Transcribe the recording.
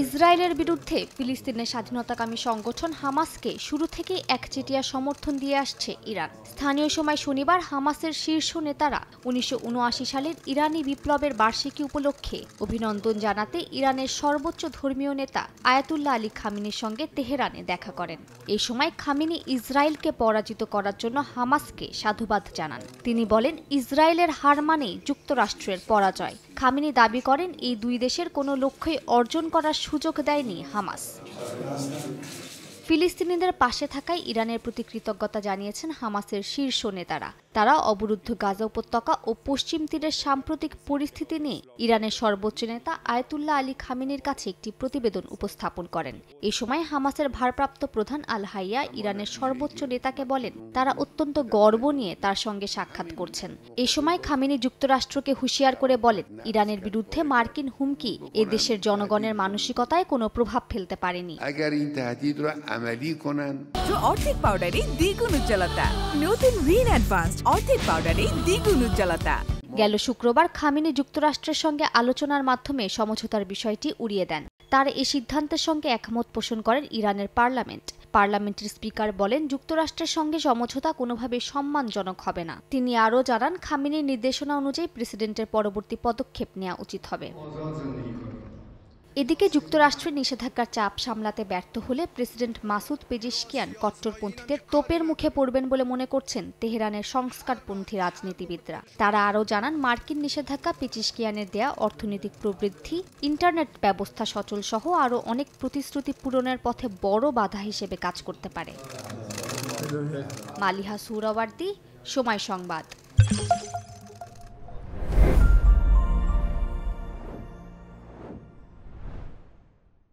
ইসরায়েলের বিরুদ্ধে ফিলিস্তিনের স্বাধীনতাকামী সংগঠন হামাসকে শুরু থেকেই একচেটিয়া সমর্থন দিয়ে আসছে ইরান। স্থানীয় সময় শনিবার হামাসের শীর্ষ নেতারা ১৯৭৯ সালের ইরানি বিপ্লবের বার্ষিকী উপলক্ষে অভিনন্দন জানাতে ইরানের সর্বোচ্চ ধর্মীয় নেতা আয়াতুল্লাহ আলী খামেনির সঙ্গে তেহরানে দেখা করেন। এই সময় খামেনি ইসরায়েলকে পরাজিত করার জন্য হামাসকে সাধুবাদ জানান। তিনি বলেন, ইসরায়েলের হার মানেই যুক্তরাষ্ট্রের পরাজয়। খামেনি দাবি করেন, এই দুই দেশের কোনো লক্ষ্যই অর্জন করার সুযোগ দেয়নি হামাস। ফিলিস্তিনিদের পাশে থাকায় ইরানের প্রতি কৃতজ্ঞতা জানিয়েছেন হামাসের শীর্ষ নেতারা। তারা অবরুদ্ধ গাজা উপত্যকা ও পশ্চিম তীরের সাম্প্রতিক পরিস্থিতি নিয়ে ইরানের সর্বোচ্চ নেতা আয়াতুল্লাহ আলী খামেনির কাছে একটি প্রতিবেদন উপস্থাপন করেন। এ সময় হামাসের ভারপ্রাপ্ত প্রধান আল হাইয়া ইরানের সর্বোচ্চ নেতাকে বলেন, তারা অত্যন্ত গর্ব নিয়ে তার সঙ্গে সাক্ষাৎ করছেন। এ সময় খামেনি যুক্তরাষ্ট্রকে হুঁশিয়ার করে বলেন, ইরানের বিরুদ্ধে মার্কিন হুমকি এ দেশের জনগণের মানসিকতায় কোনো প্রভাব ফেলতে পারেনি। অর্ধেক পাউডারে দ্বিগুণ উজ্জ্বলতা, নতুন রিন অ্যাডভান্সড অর্ধেক পাউডারে দ্বিগুণ উজ্জ্বলতা। গেল শুক্রবার খামেনি যুক্তরাষ্ট্রের সঙ্গে আলোচনার মাধ্যমে সমঝোতার বিষয়টি উড়িয়ে দেন। তার এই সিদ্ধান্তের সঙ্গে একমত পোষণ করেন ইরানের পার্লামেন্টের স্পিকার বলেন, যুক্তরাষ্ট্রের সঙ্গে সমঝোতা কোনোভাবে সম্মানজনক হবে না। তিনি আরও জানান, খামেনির নির্দেশনা অনুযায়ী প্রেসিডেন্টের পরবর্তী পদক্ষেপ নেওয়া উচিত হবে। এদিকে যুক্তরাষ্ট্রের নিষেধাজ্ঞার চাপ সামলাতে ব্যর্থ হলে প্রেসিডেন্ট মাসুদ পেজিশকিয়ান কট্টরপন্থীদের তোপের মুখে পড়বেন বলে মনে করছেন তেহরানের সংস্কারপন্থী রাজনীতিবিদরা। তারা আরও জানান, মার্কিন নিষেধাজ্ঞা পেজিশকিয়ানের দেয়া অর্থনৈতিক প্রবৃদ্ধি, ইন্টারনেট ব্যবস্থা সচল সহ আরও অনেক প্রতিশ্রুতি পূরণের পথে বড় বাধা হিসেবে কাজ করতে পারে। মালিহা সুহরাওয়ার্দী, সময় সংবাদ।